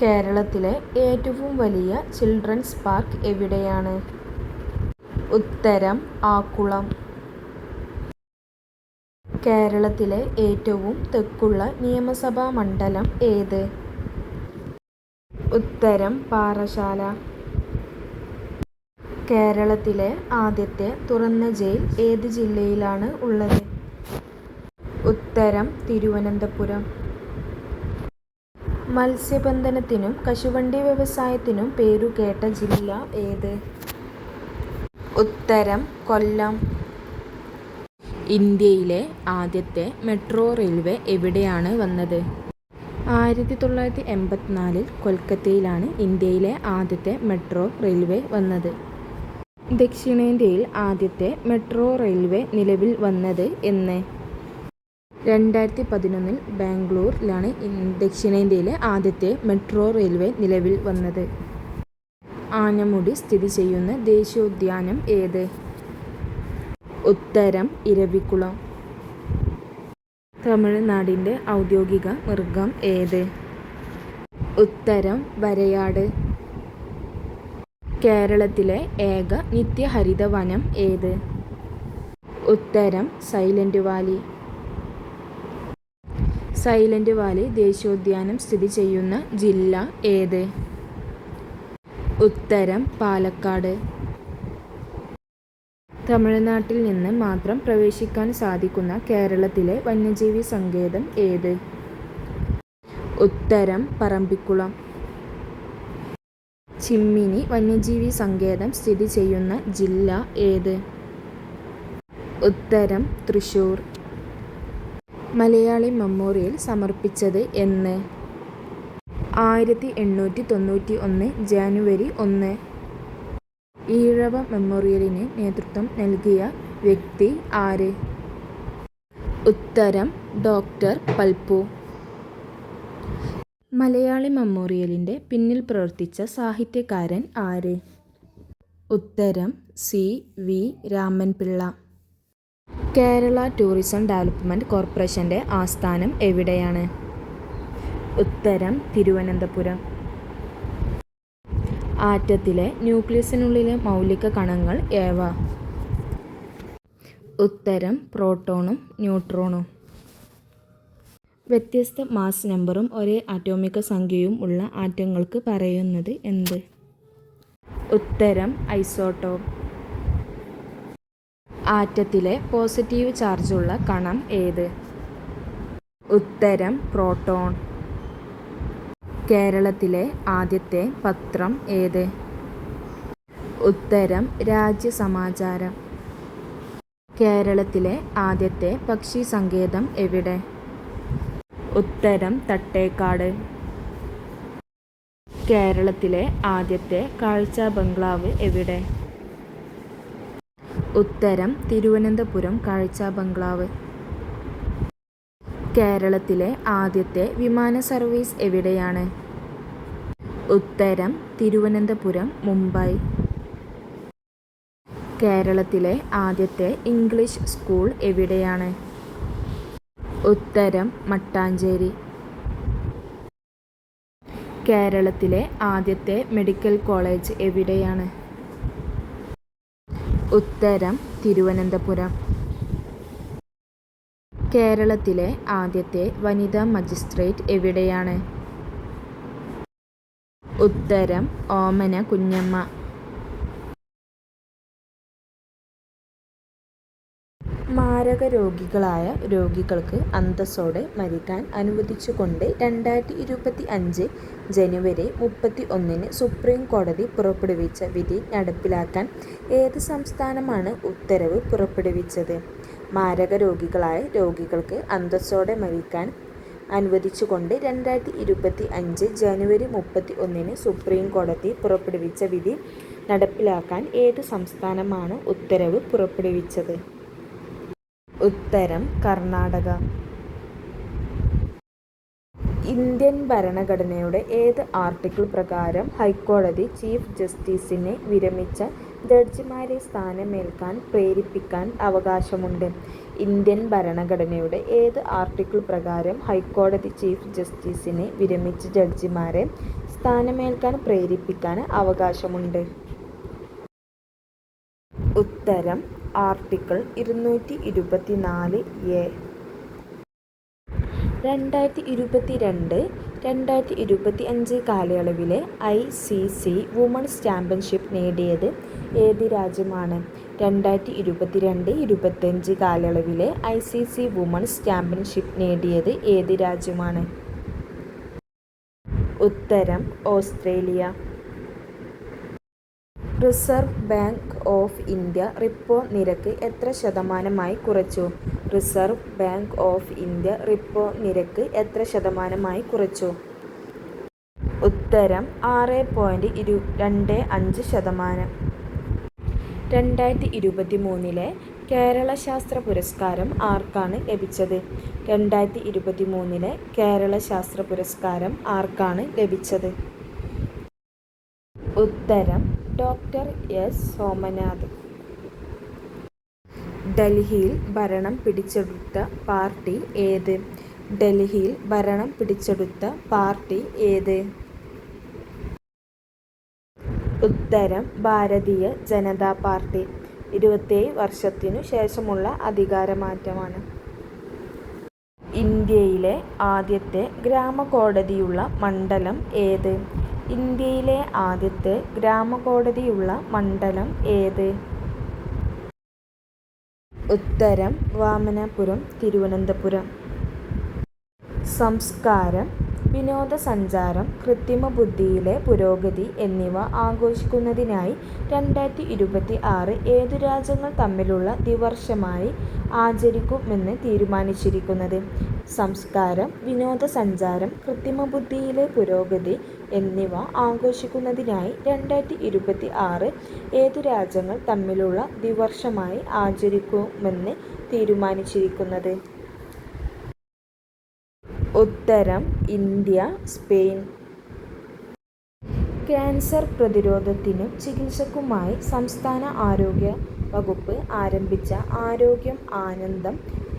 കേരളത്തിലെ ഏറ്റവും വലിയ ചിൽഡ്രൻസ് പാർക്ക് എവിടെയാണ്? ഉത്തരം ആക്കുളം. കേരളത്തിലെ ഏറ്റവും തെക്കുള്ള നിയമസഭാ മണ്ഡലം ഏത്? ഉത്തരം പാറശാല. കേരളത്തിലെ ആദ്യത്തെ തുറന്ന ജയിൽ ഏത് ജില്ലയിലാണ് ഉള്ളത്? ഉത്തരം തിരുവനന്തപുരം. മത്സ്യബന്ധനത്തിനും കശുവണ്ടി വ്യവസായത്തിനും പേരുകേട്ട ജില്ല ഏത്? ഉത്തരം കൊല്ലം. ഇന്ത്യയിലെ ആദ്യത്തെ മെട്രോ റെയിൽവേ എവിടെയാണ് വന്നത്? 1984 കൊൽക്കത്തയിലാണ് ഇന്ത്യയിലെ ആദ്യത്തെ മെട്രോ റെയിൽവേ വന്നത്. ദക്ഷിണേന്ത്യയിൽ ആദ്യത്തെ മെട്രോ റെയിൽവേ നിലവിൽ വന്നത് എന്ന്? 2011 ബാംഗ്ലൂരിലാണ് ദക്ഷിണേന്ത്യയിലെ ആദ്യത്തെ മെട്രോ റെയിൽവേ നിലവിൽ വന്നത്. ആനമുടി സ്ഥിതി ചെയ്യുന്ന ദേശീയോദ്യാനം ഏത്? ഉത്തരം ഇരവികുളം. തമിഴ്നാടിൻ്റെ ഔദ്യോഗിക മൃഗം ഏത്? ഉത്തരം വരയാട്. കേരളത്തിലെ ഏക നിത്യഹരിത വനം ഏത്? ഉത്തരം സൈലന്റ് വാലി. സൈലന്റ് വാലി ദേശീയോദ്യാനം സ്ഥിതി ചെയ്യുന്ന ജില്ല ഏത്? ഉത്തരം പാലക്കാട്. തമിഴ്നാട്ടിൽ നിന്ന് മാത്രം പ്രവേശിക്കാൻ സാധിക്കുന്ന കേരളത്തിലെ വന്യജീവി സങ്കേതം ഏത്? ഉത്തരം പറമ്പിക്കുളം. ചിമ്മിനി വന്യജീവി സങ്കേതം സ്ഥിതി ചെയ്യുന്ന ജില്ല ഏത്? ഉത്തരം തൃശ്ശൂർ. മലയാളി മെമ്മോറിയൽ സമർപ്പിച്ചത് എന്ന്? 1891 ജനുവരി 1. ഈഴവ മെമ്മോറിയലിന് നേതൃത്വം നൽകിയ വ്യക്തി ആര്? ഉത്തരം ഡോക്ടർ പൽപ്പു. മലയാളി മെമ്മോറിയലിൻ്റെ പിന്നിൽ പ്രവർത്തിച്ച സാഹിത്യകാരൻ ആര്? ഉത്തരം CV Raman Pillai. Kerala tourism development കോർപ്പറേഷൻ്റെ ആസ്ഥാനം എവിടെയാണ്? ഉത്തരം തിരുവനന്തപുരം. ആറ്റത്തിലെ ന്യൂക്ലിയസിനുള്ളിലെ മൗലിക കണങ്ങൾ ഏവ? ഉത്തരം പ്രോട്ടോണും ന്യൂട്രോണും. വ്യത്യസ്ത മാസ് നമ്പറും ഒരേ ആറ്റോമിക സംഖ്യയും ഉള്ള ആറ്റങ്ങൾക്ക് പറയുന്നത് എന്ത്? ഉത്തരം ഐസോട്ടോപ്പ്. ആറ്റത്തിലെ പോസിറ്റീവ് ചാർജുള്ള കണം ഏത്? ഉത്തരം പ്രോട്ടോൺ. കേരളത്തിലെ ആദ്യത്തെ പത്രം ഏത്? ഉത്തരം രാജ്യസമാചാരം. കേരളത്തിലെ ആദ്യത്തെ പക്ഷി സങ്കേതം എവിടെ? ഉത്തരം തട്ടേക്കാട്. കേരളത്തിലെ ആദ്യത്തെ കാഴ്ചാ ബംഗ്ലാവ് എവിടെ? ഉത്തരം തിരുവനന്തപുരം കാഴ്ചാ ബംഗ്ലാവ്. കേരളത്തിലെ ആദ്യത്തെ വിമാന സർവീസ് എവിടെയാണ്? ഉത്തരം തിരുവനന്തപുരം മുംബൈ. കേരളത്തിലെ ആദ്യത്തെ ഇംഗ്ലീഷ് സ്കൂൾ എവിടെയാണ്? ഉത്തരം മട്ടാഞ്ചേരി. കേരളത്തിലെ ആദ്യത്തെ മെഡിക്കൽ കോളേജ് എവിടെയാണ്? ഉത്തരം തിരുവനന്തപുരം. കേരളത്തിലെ ആദ്യത്തെ വനിതാ മജിസ്ട്രേറ്റ് എവിടെയാണ്? ഉത്തരം ഓമന കുഞ്ഞമ്മ. മാരക രോഗികളായ രോഗികൾക്ക് അന്തസ്സോടെ മരിക്കാൻ അനുവദിച്ചുകൊണ്ട് 2025 ജനുവരി 31 സുപ്രീം കോടതി പുറപ്പെടുവിച്ച വിധി നടപ്പിലാക്കാൻ ഏത് സംസ്ഥാനമാണ് ഉത്തരവ് പുറപ്പെടുവിച്ചത്? മാരക രോഗികളായ രോഗികൾക്ക് അന്തസ്സോടെ മരിക്കാൻ അനുവദിച്ചുകൊണ്ട് 2025 ജനുവരി 31 സുപ്രീം കോടതി പുറപ്പെടുവിച്ച വിധി നടപ്പിലാക്കാൻ ഏത് സംസ്ഥാനമാണ് ഉത്തരവ് പുറപ്പെടുവിച്ചത്? ഉത്തരം കർണാടക. ഇന്ത്യൻ ഭരണഘടനയുടെ ഏത് ആർട്ടിക്കിൾ പ്രകാരം ഹൈക്കോടതി ചീഫ് ജസ്റ്റിസിനെ വിരമിച്ച ജഡ്ജിമാരെ സ്ഥാനമേൽക്കാൻ പ്രേരിപ്പിക്കാൻ അവകാശമുണ്ട്? ഇന്ത്യൻ ഭരണഘടനയുടെ ഏത് ആർട്ടിക്കിൾ പ്രകാരം ഹൈക്കോടതി ചീഫ് ജസ്റ്റിസിനെ വിരമിച്ച ജഡ്ജിമാരെ സ്ഥാനമേൽക്കാൻ പ്രേരിപ്പിക്കാൻ അവകാശമുണ്ട്? ഉത്തരം ആർട്ടിക്കിൾ 224A. 2022-2025 കാലയളവിലെ ICC വുമൺസ് ചാമ്പ്യൻഷിപ്പ് നേടിയത് ഏത് രാജ്യമാണ്? 2022-2025 കാലയളവിലെ ICC വുമൺസ് ചാമ്പ്യൻഷിപ്പ് നേടിയത് ഏത് രാജ്യമാണ്? ഉത്തരം Australia. Reserve bank of India repo നിരക്ക് എത്ര ശതമാനമായി കുറച്ചു? Reserve bank of India repo നിരക്ക് എത്ര ശതമാനമായി കുറച്ചു? ഉത്തരം 6.25%. 2023 കേരള ശാസ്ത്ര പുരസ്കാരം ആർക്കാണ് ലഭിച്ചത്? 2023 കേരള ശാസ്ത്ര പുരസ്കാരം ആർക്കാണ് ലഭിച്ചത്? ഉത്തരം ഡോക്ടർ എസ് സോമനാഥ്. ഡൽഹിയിൽ ഭരണം പിടിച്ചെടുത്ത പാർട്ടി ഏത്? ഡൽഹിയിൽ ഭരണം പിടിച്ചെടുത്ത പാർട്ടി ഏത്? ഉത്തരം ഭാരതീയ ജനതാ പാർട്ടി. 27 വർഷത്തിനു ശേഷമുള്ള അധികാരമാറ്റമാണ്. ഇന്ത്യയിലെ ആദ്യത്തെ ഗ്രാമകോടതിയുള്ള മണ്ഡലം ഏത്? ഇന്ത്യയിലെ ആദ്യത്തെ ഗ്രാമകോടതിയുള്ള മണ്ഡലം ഏത്? ഉത്തരം വാമനപുരം, തിരുവനന്തപുരം. സംസ്കാരം, വിനോദസഞ്ചാരം, കൃത്രിമബുദ്ധിയിലെ പുരോഗതി എന്നിവ ആഘോഷിക്കുന്നതിനായി 2026 ഏതു രാജ്യങ്ങൾ തമ്മിലുള്ള ദ്വിവർഷമായി ആചരിക്കുമെന്ന് തീരുമാനിച്ചിരിക്കുന്നത്? സംസ്കാരം, വിനോദസഞ്ചാരം, കൃത്രിമബുദ്ധിയിലെ പുരോഗതി എന്നിവ ആഘോഷിക്കുന്നതിനായി 2026 ഏതു രാജ്യങ്ങൾ തമ്മിലുള്ള ദ്വിവർഷമായി ആചരിക്കുമെന്ന് തീരുമാനിച്ചിരിക്കുന്നത്? ഉത്തരം ഇന്ത്യ, സ്പെയിൻ. ക്യാൻസർ പ്രതിരോധത്തിനും ചികിത്സയ്ക്കുമായി സംസ്ഥാന ആരോഗ്യ വകുപ്പ് ആരംഭിച്ച ആരോഗ്യം ആനന്ദം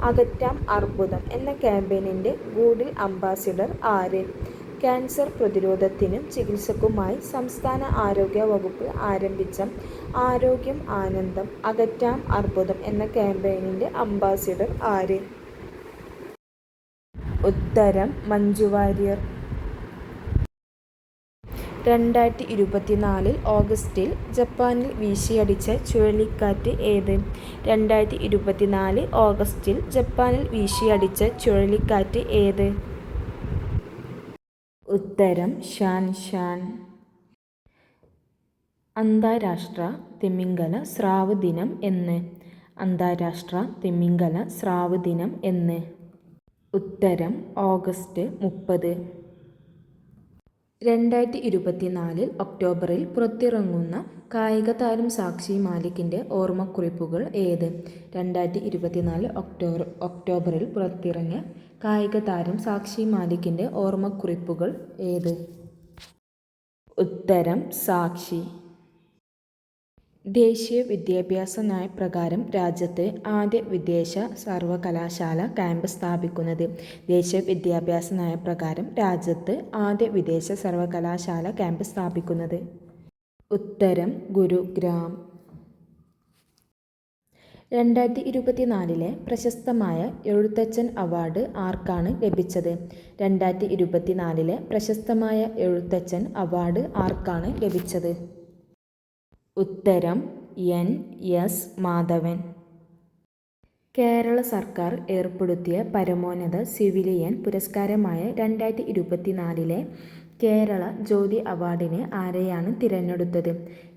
അകറ്റാം അർബുദം എന്ന ക്യാമ്പയിനിൻ്റെ ഗൂഗിൾ അംബാസിഡർ ആര്? ക്യാൻസർ പ്രതിരോധത്തിനും ചികിത്സയ്ക്കുമായി സംസ്ഥാന ആരോഗ്യ വകുപ്പ് ആരംഭിച്ച ആരോഗ്യം ആനന്ദം അകറ്റാം അർബുദം എന്ന ക്യാമ്പയിനിൻ്റെ അംബാസിഡർ ആര്? ഉത്തരം മഞ്ജു വാര്യർ. 2024 ഓഗസ്റ്റിൽ ജപ്പാനിൽ വീശിയടിച്ച ചുഴലിക്കാറ്റ് ഏത്? 2024 ഓഗസ്റ്റിൽ ജപ്പാനിൽ വീശിയടിച്ച ചുഴലിക്കാറ്റ് ഏത്? ഉത്തരം ഷാൻ. അന്താരാഷ്ട്ര തിമിംഗല സ്രാവ് ദിനം എന്ന്? അന്താരാഷ്ട്ര തിമിംഗല സ്രാവ് ദിനം എന്ന്? ഉത്തരം ഓഗസ്റ്റ് 30. 2024 ഒക്ടോബറിൽ പുറത്തിറങ്ങുന്ന കായിക താരം സാക്ഷി മാലിക്കിൻ്റെ ഓർമ്മക്കുറിപ്പുകൾ ഏത്? 2024 ഒക്ടോബറിൽ പുറത്തിറങ്ങിയ കായിക താരം സാക്ഷി മാലിക്കിൻ്റെ ഓർമ്മക്കുറിപ്പുകൾ ഏത്? ഉത്തരം സാക്ഷി. ദേശീയ വിദ്യാഭ്യാസ നയപ്രകാരം രാജ്യത്ത് ആദ്യ വിദേശ സർവകലാശാല ക്യാമ്പസ് സ്ഥാപിക്കുന്നത്? ദേശീയ വിദ്യാഭ്യാസ നയപ്രകാരം രാജ്യത്ത് ആദ്യ വിദേശ സർവകലാശാല ക്യാമ്പസ് സ്ഥാപിക്കുന്നത്? ഉത്തരം ഗുരുഗ്രാം. 2024 പ്രശസ്തമായ എഴുത്തച്ഛൻ അവാർഡ് ആർക്കാണ് ലഭിച്ചത്? 2024 പ്രശസ്തമായ എഴുത്തച്ഛൻ അവാർഡ് ആർക്കാണ് ലഭിച്ചത്? ഉത്തരം N.S. മാധവൻ. കേരള സർക്കാർ ഏർപ്പെടുത്തിയ പരമോന്നത സിവിലിയൻ പുരസ്കാരമായ 2024 കേരള ജ്യോതി അവാർഡിന് ആരെയാണ് തിരഞ്ഞെടുത്തത്?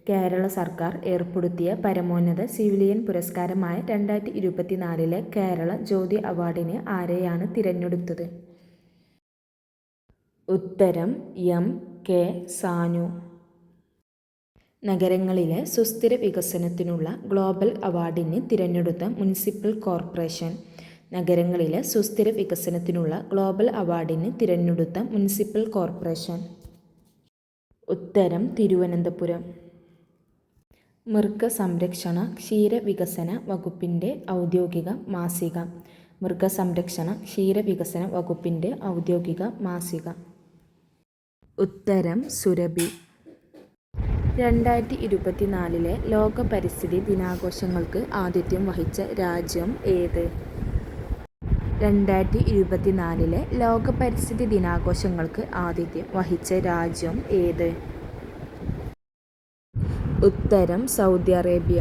കേരള സർക്കാർ ഏർപ്പെടുത്തിയ പരമോന്നത സിവിലിയൻ പുരസ്കാരമായ 2024 കേരള ജ്യോതി അവാർഡിന് ആരെയാണ് തിരഞ്ഞെടുത്തത്? ഉത്തരം M.K. സാനു. നഗരങ്ങളിലെ സുസ്ഥിര വികസനത്തിനുള്ള ഗ്ലോബൽ അവാർഡിന് തിരഞ്ഞെടുത്ത മുനിസിപ്പൽ കോർപ്പറേഷൻ? നഗരങ്ങളിലെ സുസ്ഥിര വികസനത്തിനുള്ള ഗ്ലോബൽ അവാർഡിന് തിരഞ്ഞെടുത്ത മുനിസിപ്പൽ കോർപ്പറേഷൻ? ഉത്തരം തിരുവനന്തപുരം. മൃഗസംരക്ഷണ ക്ഷീരവികസന വകുപ്പിൻ്റെ ഔദ്യോഗിക മാസിക? മൃഗസംരക്ഷണ ക്ഷീരവികസന വകുപ്പിൻ്റെ ഔദ്യോഗിക മാസിക? ഉത്തരം സുരഭി. 2024 ലോക പരിസ്ഥിതി ദിനാഘോഷങ്ങൾക്ക് ആതിഥ്യം വഹിച്ച രാജ്യം ഏത്? 2024 ലോക പരിസ്ഥിതി ദിനാഘോഷങ്ങൾക്ക് ആതിഥ്യം വഹിച്ച രാജ്യം ഏത്? ഉത്തരം സൗദി അറേബ്യ.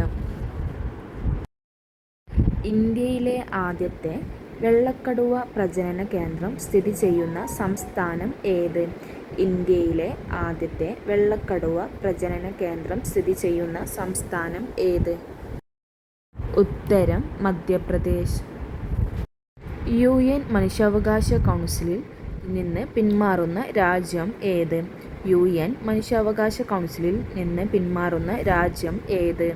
ഇന്ത്യയിലെ ആദ്യത്തെ വെള്ളക്കടുവ പ്രജനന കേന്ദ്രം സ്ഥിതി ചെയ്യുന്ന സംസ്ഥാനം ഏത്? ഇന്ത്യയിലെ ആദ്യത്തെ വെള്ളക്കടുവ പ്രജനന കേന്ദ്രം സ്ഥിതി ചെയ്യുന്ന സംസ്ഥാനം ഏത്? ഉത്തരം മധ്യപ്രദേശ്. UN മനുഷ്യാവകാശ കൗൺസിലിൽ നിന്ന് പിന്മാറുന്ന രാജ്യം ഏത്? UN മനുഷ്യാവകാശ കൗൺസിലിൽ നിന്ന് പിന്മാറുന്ന രാജ്യം ഏത്?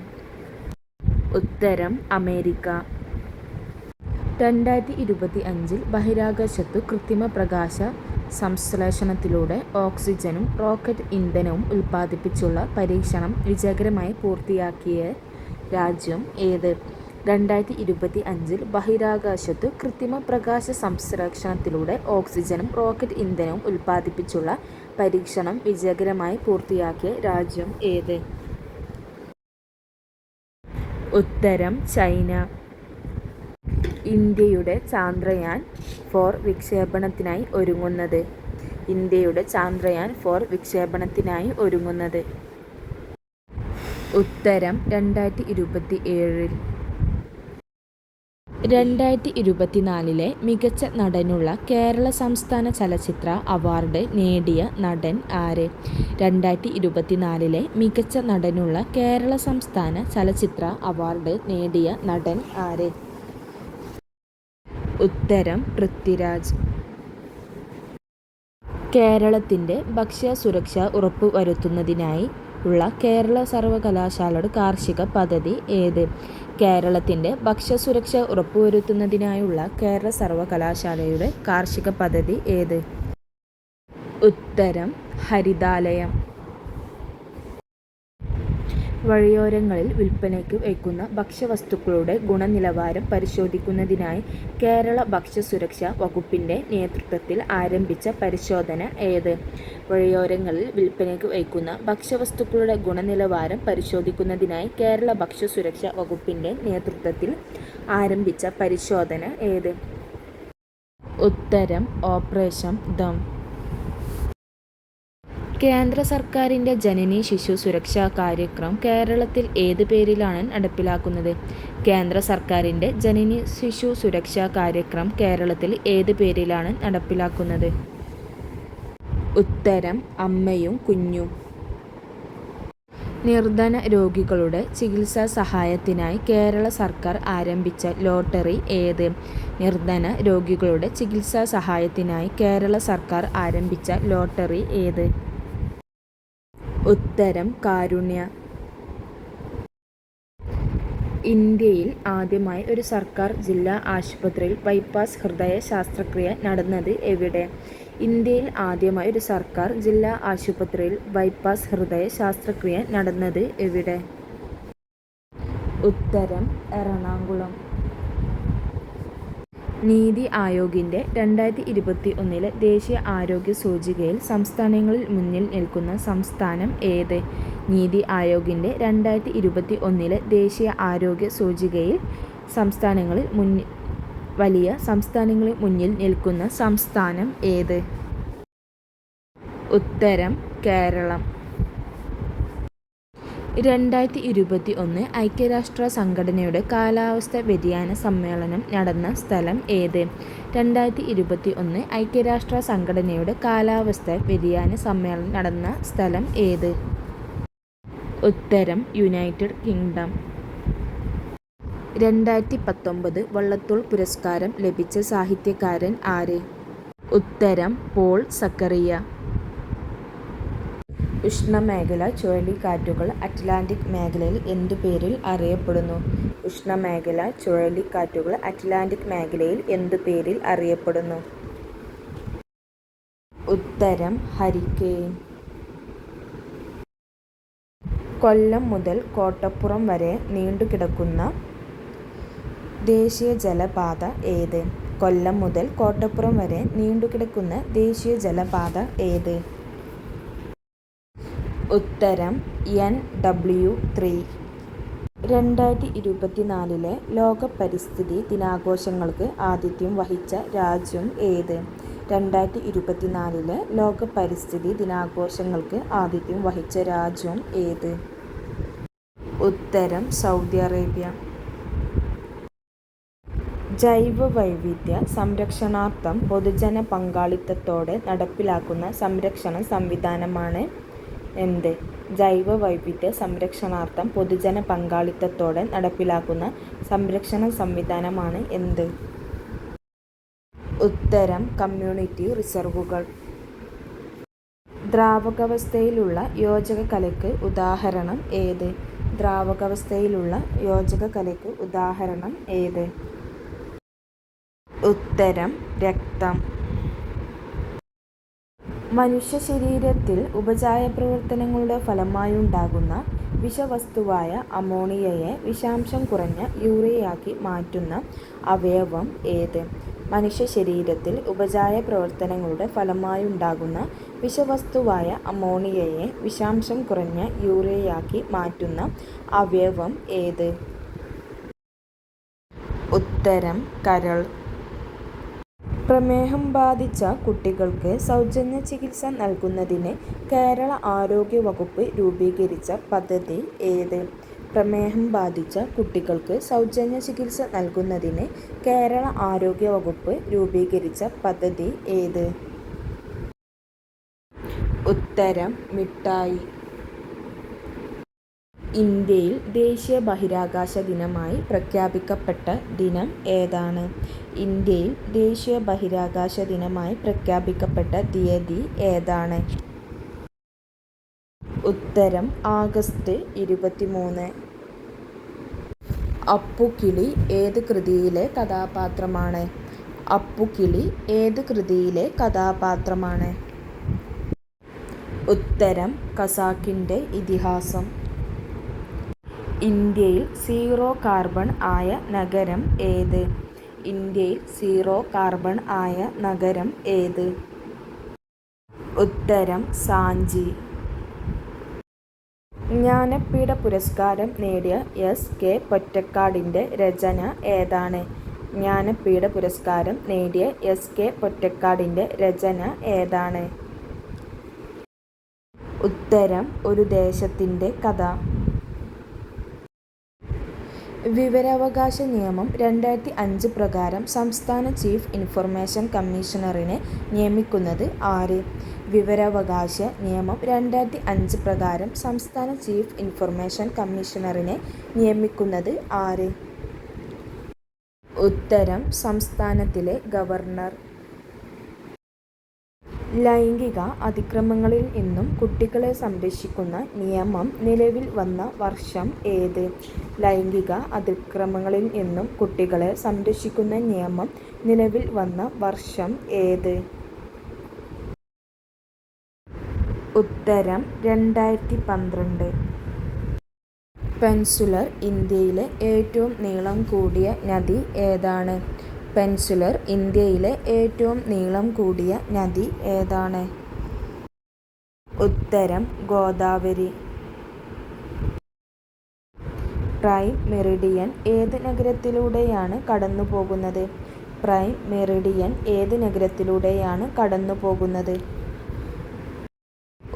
ഉത്തരം അമേരിക്ക. 2025 ബഹിരാകാശത്തു കൃത്രിമ പ്രകാശ സംശ്ലേഷണത്തിലൂടെ ഓക്സിജനും റോക്കറ്റ് ഇന്ധനവും ഉൽപ്പാദിപ്പിച്ചുള്ള പരീക്ഷണം വിജയകരമായി പൂർത്തിയാക്കിയ രാജ്യം ഏത്? 2025 ബഹിരാകാശത്തു കൃത്രിമ പ്രകാശ സംശ്ലേഷണത്തിലൂടെ ഓക്സിജനും റോക്കറ്റ് ഇന്ധനവും ഉൽപ്പാദിപ്പിച്ചുള്ള പരീക്ഷണം വിജയകരമായി പൂർത്തിയാക്കിയ രാജ്യം ഏത്? ഉത്തരം ചൈന. ഇന്ത്യയുടെ ചാന്ദ്രയാൻ 4 വിക്ഷേപണത്തിനായി ഒരുങ്ങുന്നത്. ഇന്ത്യയുടെ ചാന്ദ്രയാൻ 4 വിക്ഷേപണത്തിനായി ഒരുങ്ങുന്നത്. ഉത്തരം 2027. 2024 മികച്ച നടനുള്ള കേരള സംസ്ഥാന ചലച്ചിത്ര അവാർഡ് നേടിയ നടൻ ആര്? 2024 മികച്ച നടനുള്ള കേരള സംസ്ഥാന ചലച്ചിത്ര അവാർഡ് നേടിയ നടൻ ആര്? ഉത്തരം പൃഥ്വിരാജ്. കേരളത്തിൻ്റെ ഭക്ഷ്യസുരക്ഷ ഉറപ്പുവരുത്തുന്നതിനായി ഉള്ള കേരള സർവകലാശാലയുടെ കാർഷിക പദ്ധതി ഏത്? കേരളത്തിൻ്റെ ഭക്ഷ്യസുരക്ഷ ഉറപ്പുവരുത്തുന്നതിനായുള്ള കേരള സർവകലാശാലയുടെ കാർഷിക പദ്ധതി ഏത്? ഉത്തരം ഹരിതാലയം. വഴിയോരങ്ങളിൽ വിൽപ്പനയ്ക്ക് വയ്ക്കുന്ന ഭക്ഷ്യവസ്തുക്കളുടെ ഗുണനിലവാരം പരിശോധിക്കുന്നതിനായി കേരള ഭക്ഷ്യസുരക്ഷാ വകുപ്പിൻ്റെ നേതൃത്വത്തിൽ ആരംഭിച്ച പരിശോധന ഏത്? വഴിയോരങ്ങളിൽ വിൽപ്പനയ്ക്ക് വയ്ക്കുന്ന ഭക്ഷ്യവസ്തുക്കളുടെ ഗുണനിലവാരം പരിശോധിക്കുന്നതിനായി കേരള ഭക്ഷ്യസുരക്ഷാ വകുപ്പിൻ്റെ നേതൃത്വത്തിൽ ആരംഭിച്ച പരിശോധന ഏത്? ഉത്തരം ഓപ്പറേഷൻ ദം. കേന്ദ്ര സർക്കാരിൻ്റെ ജനനി ശിശു സുരക്ഷാ കാര്യക്രം കേരളത്തിൽ ഏത് പേരിലാണ് നടപ്പിലാക്കുന്നത്? കേന്ദ്ര സർക്കാരിൻ്റെ ജനനി ശിശു സുരക്ഷാ കാര്യക്രം കേരളത്തിൽ ഏത് പേരിലാണ് നടപ്പിലാക്കുന്നത്? ഉത്തരം അമ്മയും കുഞ്ഞും. നിർധന രോഗികളുടെ ചികിത്സാ സഹായത്തിനായി കേരള സർക്കാർ ആരംഭിച്ച ലോട്ടറി ഏത്? നിർധന രോഗികളുടെ ചികിത്സാ സഹായത്തിനായി കേരള സർക്കാർ ആരംഭിച്ച ലോട്ടറി ഏത്? ഉത്തരം കാരുണ്യ. ഇന്ത്യയിൽ ആദ്യമായി ഒരു സർക്കാർ ജില്ലാ ആശുപത്രിയിൽ ബൈപ്പാസ് ഹൃദയ ശസ്ത്രക്രിയ നടന്നത് എവിടെ? ഇന്ത്യയിൽ ആദ്യമായി ഒരു സർക്കാർ ജില്ലാ ആശുപത്രിയിൽ ബൈപ്പാസ് ഹൃദയ ശസ്ത്രക്രിയ നടന്നത് എവിടെ? ഉത്തരം എറണാകുളം. നീതി ആയോഗിൻ്റെ 2021 ദേശീയ ആരോഗ്യ സൂചികയിൽ സംസ്ഥാനങ്ങളിൽ മുന്നിൽ നിൽക്കുന്ന സംസ്ഥാനം ഏത്? നീതി ആയോഗിൻ്റെ 2021 ദേശീയ ആരോഗ്യ സൂചികയിൽ വലിയ സംസ്ഥാനങ്ങളിൽ മുന്നിൽ നിൽക്കുന്ന സംസ്ഥാനം ഏത്? ഉത്തരം കേരളം. 2021 ഐക്യരാഷ്ട്ര സംഘടനയുടെ കാലാവസ്ഥാ വ്യതിയാന സമ്മേളനം നടന്ന സ്ഥലം ഏത്? 2021 ഐക്യരാഷ്ട്ര സംഘടനയുടെ കാലാവസ്ഥാ വ്യതിയാന സമ്മേളനം നടന്ന സ്ഥലം ഏത്? ഉത്തരം യുണൈറ്റഡ് കിങ്ഡം. 2019 വള്ളത്തോൾ പുരസ്കാരം ലഭിച്ച സാഹിത്യകാരൻ ആര്? ഉത്തരം പോൾ സക്കറിയ. ഉഷ്ണമേഖലാ ചുഴലിക്കാറ്റുകൾ അറ്റ്ലാന്റിക് മേഖലയിൽ എന്തു പേരിൽ അറിയപ്പെടുന്നു? ഉഷ്ണമേഖലാ ചുഴലിക്കാറ്റുകൾ അറ്റ്ലാന്റിക് മേഖലയിൽ എന്തു പേരിൽ അറിയപ്പെടുന്നു? ഉത്തരം ഹരിക്കെയിൻ. കൊല്ലം മുതൽ കോട്ടപ്പുറം വരെ നീണ്ടുകിടക്കുന്ന ദേശീയ ജലപാത ഏത്? കൊല്ലം മുതൽ കോട്ടപ്പുറം വരെ നീണ്ടുകിടക്കുന്ന ദേശീയ ജലപാത ഏത്? ഉത്തരം NW3. 2024 ലോക പരിസ്ഥിതി ദിനാഘോഷങ്ങൾക്ക് ആതിഥ്യം വഹിച്ച രാജ്യം ഏത്? 2024 ലോക പരിസ്ഥിതി ദിനാഘോഷങ്ങൾക്ക് ആതിഥ്യം വഹിച്ച രാജ്യം ഏത്? ഉത്തരം സൗദി അറേബ്യ. ജൈവവൈവിധ്യ സംരക്ഷണാർത്ഥം പൊതുജന പങ്കാളിത്തത്തോടെ നടപ്പിലാക്കുന്ന സംരക്ഷണ സംവിധാനമാണ് എന്ത്? ജൈവവൈവിധ്യ സംരക്ഷണാർത്ഥം പൊതുജന പങ്കാളിത്തത്തോടെ നടപ്പിലാക്കുന്ന സംരക്ഷണ സംവിധാനമാണ് എന്ത്? ഉത്തരം കമ്മ്യൂണിറ്റി റിസർവുകൾ. ദ്രാവകാവസ്ഥയിലുള്ള യോജക കലയ്ക്ക് ഉദാഹരണം ഏത്? ദ്രാവകാവസ്ഥയിലുള്ള യോജക കലയ്ക്ക് ഉദാഹരണം ഏത്? ഉത്തരം രക്തം. മനുഷ്യ ശരീരത്തിൽ ഉപചായ പ്രവർത്തനങ്ങളുടെ ഫലമായുണ്ടാകുന്ന വിഷവസ്തുവായ അമോണിയയെ വിഷാംശം കുറഞ്ഞ യൂറിയയാക്കി മാറ്റുന്ന അവയവം ഏത്? മനുഷ്യ ശരീരത്തിൽ ഉപചായ പ്രവർത്തനങ്ങളുടെ ഫലമായുണ്ടാകുന്ന വിഷവസ്തുവായ അമോണിയയെ വിഷാംശം കുറഞ്ഞ യൂറിയയാക്കി മാറ്റുന്ന അവയവം ഏത്? ഉത്തരം കരൾ. പ്രമേഹം ബാധിച്ച കുട്ടികൾക്ക് സൗജന്യ ചികിത്സ നൽകുന്നതിന് കേരള ആരോഗ്യ വകുപ്പ് രൂപീകരിച്ച പദ്ധതി ഏത്? പ്രമേഹം ബാധിച്ച കുട്ടികൾക്ക് സൗജന്യ ചികിത്സ നൽകുന്നതിന് കേരള ആരോഗ്യ വകുപ്പ് രൂപീകരിച്ച പദ്ധതി ഏത്? ഉത്തരം മിഠായി. ഇന്ത്യയിൽ ദേശീയ ബഹിരാകാശ ദിനമായി പ്രഖ്യാപിക്കപ്പെട്ട ദിനം ഏതാണ്? ഇന്ത്യയിൽ ദേശീയ ബഹിരാകാശ ദിനമായി പ്രഖ്യാപിക്കപ്പെട്ട തീയതി ഏതാണ്? ഉത്തരം ആഗസ്റ്റ് 23. അപ്പുകിളി ഏത് കൃതിയിലെ കഥാപാത്രമാണ്? അപ്പുകിളി ഏത് കൃതിയിലെ കഥാപാത്രമാണ്? ഉത്തരം ഖസാക്കിൻ്റെ ഇതിഹാസം. ഇന്ത്യയിൽ സീറോ കാർബൺ ആയ നഗരം ഏത്? ഇന്ത്യയിൽ സീറോ കാർബൺ ആയ നഗരം ഏത്? ഉത്തരം സാഞ്ചി. ജ്ഞാനപീഠ പുരസ്കാരം നേടിയ SK പൊറ്റക്കാടിൻ്റെ രചന ഏതാണ്? ജ്ഞാനപീഠ പുരസ്കാരം നേടിയ SK പൊറ്റക്കാടിൻ്റെ രചന ഏതാണ്? ഉത്തരം ഒരു ദേശത്തിൻ്റെ കഥ. വിവരാവകാശ നിയമം 2005 പ്രകാരം സംസ്ഥാന ചീഫ് ഇൻഫർമേഷൻ കമ്മീഷണറിനെ നിയമിക്കുന്നത് ആര്? വിവരാവകാശ നിയമം 2005 പ്രകാരം സംസ്ഥാന ചീഫ് ഇൻഫർമേഷൻ കമ്മീഷണറിനെ നിയമിക്കുന്നത് ആര്? ഉത്തരം സംസ്ഥാനത്തിലെ ഗവർണർ. ലൈംഗിക അതിക്രമങ്ങളിൽ നിന്നും കുട്ടികളെ സംരക്ഷിക്കുന്ന നിയമം നിലവിൽ വന്ന വർഷം ഏത്? ലൈംഗിക അതിക്രമങ്ങളിൽ നിന്നും കുട്ടികളെ സംരക്ഷിക്കുന്ന നിയമം നിലവിൽ വന്ന വർഷം ഏത്? ഉത്തരം 2012. പെൻസുലർ ഇന്ത്യയിലെ ഏറ്റവും നീളം കൂടിയ നദി ഏതാണ്? പെൻസുലർ ഇന്ത്യയിലെ ഏറ്റവും നീളം കൂടിയ നദി ഏതാണ്? ഉത്തരം ഗോദാവരി. പ്രൈം മെറിഡിയൻ ഏത് നഗരത്തിലൂടെയാണ് കടന്നുപോകുന്നത്? പ്രൈം മെറിഡിയൻ ഏത് നഗരത്തിലൂടെയാണ് കടന്നുപോകുന്നത്?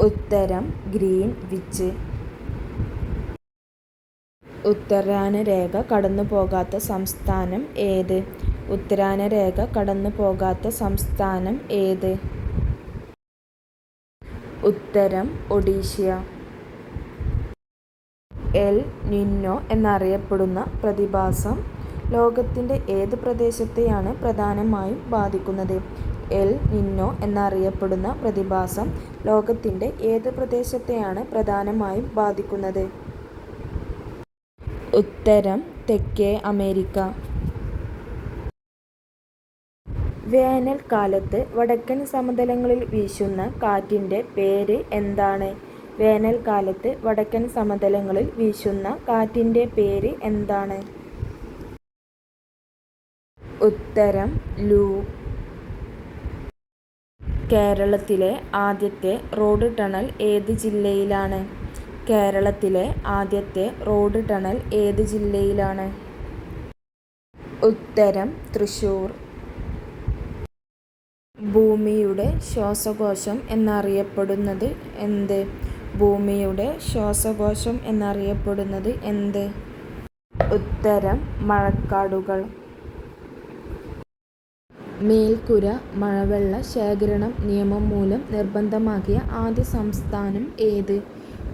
ഉത്തരം ഗ്രീൻവിച്ച്. ഉത്തരായനരേഖ കടന്നുപോകാത്ത സംസ്ഥാനം ഏത്? ഉത്തരായനരേഖ കടന്നുപോകാത്ത സംസ്ഥാനം ഏത്? ഉത്തരം ഒഡീഷ. എൽ നിന്നോ എന്നറിയപ്പെടുന്ന പ്രതിഭാസം ലോകത്തിൻ്റെ ഏത് പ്രദേശത്തെയാണ് പ്രധാനമായും ബാധിക്കുന്നത്? എൽ നിന്നോ എന്നറിയപ്പെടുന്ന പ്രതിഭാസം ലോകത്തിൻ്റെ ഏത് പ്രദേശത്തെയാണ് പ്രധാനമായും ബാധിക്കുന്നത്? ഉത്തരം തെക്കേ അമേരിക്ക. വേനൽക്കാലത്ത് വടക്കൻ സമതലങ്ങളിൽ വീശുന്ന കാറ്റിൻ്റെ പേര് എന്താണ്? വേനൽക്കാലത്ത് വടക്കൻ സമതലങ്ങളിൽ വീശുന്ന കാറ്റിൻ്റെ പേര് എന്താണ്? ഉത്തരം ലൂ. കേരളത്തിലെ ആദ്യത്തെ റോഡ് ടണൽ ഏത് ജില്ലയിലാണ്? കേരളത്തിലെ ആദ്യത്തെ റോഡ് ടണൽ ഏത് ജില്ലയിലാണ്? ഉത്തരം തൃശ്ശൂർ. ഭൂമിയുടെ ശ്വാസകോശം എന്നറിയപ്പെടുന്നത് എന്ത്? ഭൂമിയുടെ ശ്വാസകോശം എന്നറിയപ്പെടുന്നത് എന്ത്? ഉത്തരം മഴക്കാടുകൾ. മേൽക്കൂര മഴവെള്ള ശേഖരണം നിയമം മൂലം നിർബന്ധമാക്കിയ ആദ്യ സംസ്ഥാനം ഏത്?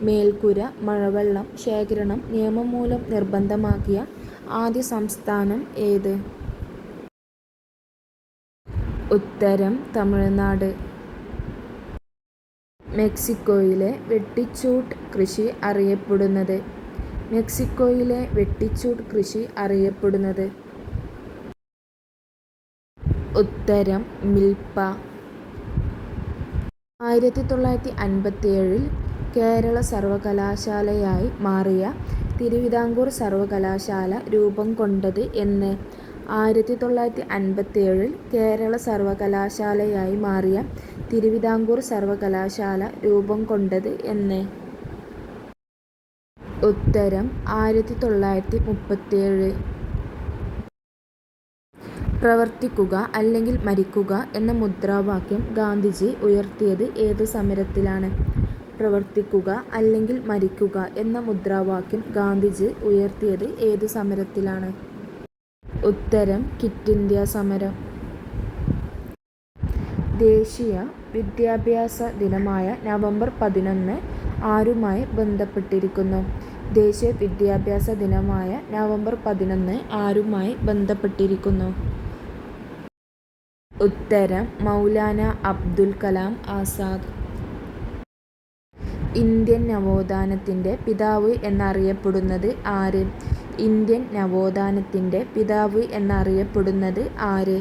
മേൽക്കൂര മഴവെള്ളം ശേഖരണം നിയമം മൂലം നിർബന്ധമാക്കിയ ആദ്യ സംസ്ഥാനം ഏത്? ഉത്തരം തമിഴ്നാട്. മെക്സിക്കോയിലെ വെട്ടിച്ചൂട്ട് കൃഷി അറിയപ്പെടുന്നത്? മെക്സിക്കോയിലെ വെട്ടിച്ചൂട്ട് കൃഷി അറിയപ്പെടുന്നത്? ഉത്തരം മിൽപ്പ. 1957 കേരള സർവകലാശാലയായി മാറിയ തിരുവിതാംകൂർ സർവകലാശാല രൂപം കൊണ്ടത് എന്ന്? 1957 കേരള സർവകലാശാലയായി മാറിയ തിരുവിതാംകൂർ സർവകലാശാല രൂപം കൊണ്ടത് എന്ന്? ഉത്തരം 1937. പ്രവർത്തിക്കുക അല്ലെങ്കിൽ മരിക്കുക എന്ന മുദ്രാവാക്യം ഗാന്ധിജി ഉയർത്തിയത് ഏത് സമരത്തിലാണ്? പ്രവർത്തിക്കുക അല്ലെങ്കിൽ മരിക്കുക എന്ന മുദ്രാവാക്യം ഗാന്ധിജി ഉയർത്തിയത് ഏത് സമരത്തിലാണ്? ഉത്തരം ക്വിറ്റ് ഇന്ത്യ സമരം. ദേശീയ വിദ്യാഭ്യാസ ദിനമായ നവംബർ 11 ആരുമായി ബന്ധപ്പെട്ടിരിക്കുന്നു? ദേശീയ വിദ്യാഭ്യാസ ദിനമായ നവംബർ 11 ആരുമായി ബന്ധപ്പെട്ടിരിക്കുന്നു? ഉത്തരം മൗലാന അബ്ദുൽ കലാം ആസാദ്. ഇന്ത്യൻ നവോത്ഥാനത്തിൻ്റെ പിതാവ് എന്നറിയപ്പെടുന്നത് ആര്? ഇന്ത്യൻ നവോത്ഥാനത്തിൻ്റെ പിതാവ് എന്നറിയപ്പെടുന്നത് ആര്?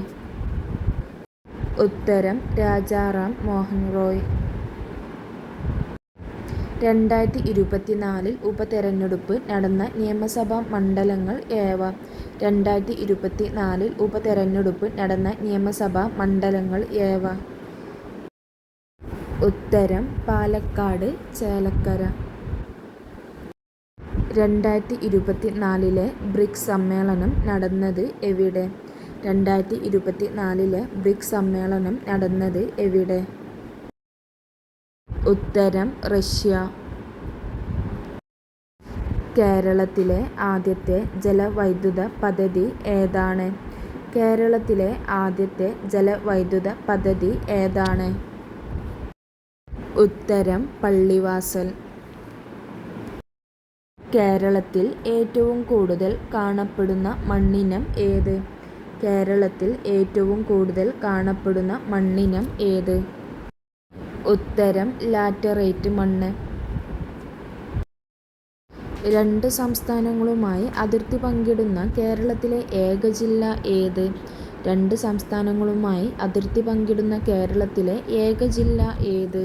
ഉത്തരം രാജാറാം മോഹൻ റോയ്. 2024 ഉപതെരഞ്ഞെടുപ്പ് നടന്ന നിയമസഭാ മണ്ഡലങ്ങൾ ഏവ? 2024 ഉപതെരഞ്ഞെടുപ്പ് നടന്ന നിയമസഭാ മണ്ഡലങ്ങൾ ഏവ? ഉത്തരം പാലക്കാട്, ചേലക്കര. 2024 ബ്രിക്സ് സമ്മേളനം നടന്നത് എവിടെ? 2024 ബ്രിക്സ് സമ്മേളനം നടന്നത് എവിടെ? ഉത്തരം റഷ്യ. കേരളത്തിലെ ആദ്യത്തെ ജലവൈദ്യുത പദ്ധതി ഏതാണ്? കേരളത്തിലെ ആദ്യത്തെ ജലവൈദ്യുത പദ്ധതി ഏതാണ്? ഉത്തരം പള്ളിവാസൽ. കേരളത്തിൽ ഏറ്റവും കൂടുതൽ കാണപ്പെടുന്ന മണ്ണിനം ഏത്? കേരളത്തിൽ ഏറ്റവും കൂടുതൽ കാണപ്പെടുന്ന മണ്ണിനം ഏത്? ഉത്തരം ലാറ്ററൈറ്റ് മണ്ണ്. 2 സംസ്ഥാനങ്ങളുമായി അതിർത്തി പങ്കിടുന്ന കേരളത്തിലെ ഏക ജില്ല ഏത്? 2 സംസ്ഥാനങ്ങളുമായി അതിർത്തി പങ്കിടുന്ന കേരളത്തിലെ ഏക ജില്ല ഏത്?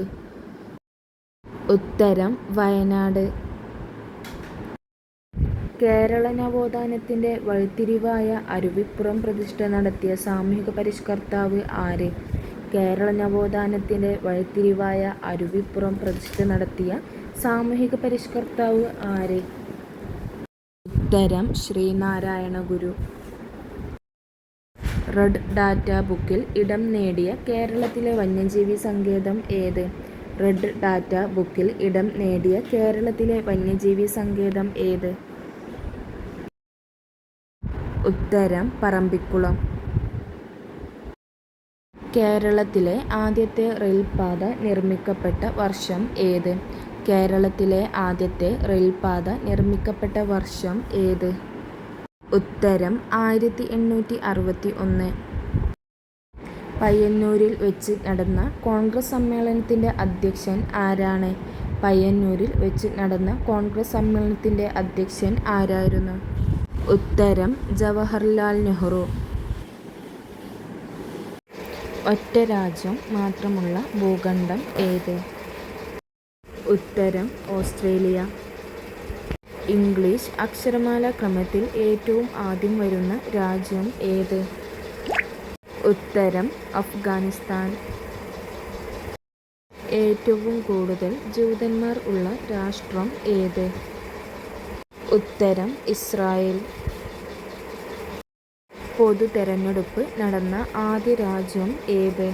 ഉത്തരം വയനാട്. കേരള നവോത്ഥാനത്തിൻ്റെ വഴിത്തിരിവായ അരുവിപ്പുറം പ്രതിഷ്ഠ നടത്തിയ സാമൂഹിക പരിഷ്കർത്താവ് ആര്? കേരള നവോത്ഥാനത്തിൻ്റെ വഴിത്തിരിവായ അരുവിപ്പുറം പ്രതിഷ്ഠ നടത്തിയ സാമൂഹിക പരിഷ്കർത്താവ് ആര്? ഉത്തരം ശ്രീനാരായണ ഗുരു. റെഡ് ഡാറ്റ ബുക്കിൽ ഇടം നേടിയ കേരളത്തിലെ വന്യജീവി സങ്കേതം ഏത്? റെഡ് ഡാറ്റ ബുക്കിൽ ഇടം നേടിയ കേരളത്തിലെ വന്യജീവി സങ്കേതം ഏത്? ഉത്തരം പറമ്പിക്കുളം. കേരളത്തിലെ ആദ്യത്തെ റെയിൽപാത നിർമ്മിക്കപ്പെട്ട വർഷം ഏത്? കേരളത്തിലെ ആദ്യത്തെ റെയിൽപാത നിർമ്മിക്കപ്പെട്ട വർഷം ഏത്? ഉത്തരം 1861. പയ്യന്നൂരിൽ വെച്ച് നടന്ന കോൺഗ്രസ് സമ്മേളനത്തിൻ്റെ അധ്യക്ഷൻ ആരാണ്? പയ്യന്നൂരിൽ വെച്ച് നടന്ന കോൺഗ്രസ് സമ്മേളനത്തിൻ്റെ അധ്യക്ഷൻ ആരായിരുന്നു? ഉത്തരം ജവഹർലാൽ നെഹ്റു. ഒറ്റ രാജ്യം മാത്രമുള്ള ഭൂഖണ്ഡം ഏത്? ഉത്തരം ഓസ്ട്രേലിയ. ഇംഗ്ലീഷ് അക്ഷരമാല ക്രമത്തിൽ ഏറ്റവും ആദ്യം വരുന്ന രാജ്യം ഏത്? ഉത്തരം അഫ്ഗാനിസ്ഥാൻ. ഏറ്റവും കൂടുതൽ ജൂതന്മാർ ഉള്ള രാഷ്ട്രം ഏത്? ഉത്തരം ഇസ്രായേൽ. പൊതു തെരഞ്ഞെടുപ്പ് നടന്ന ആദ്യ രാജ്യം ഏത്?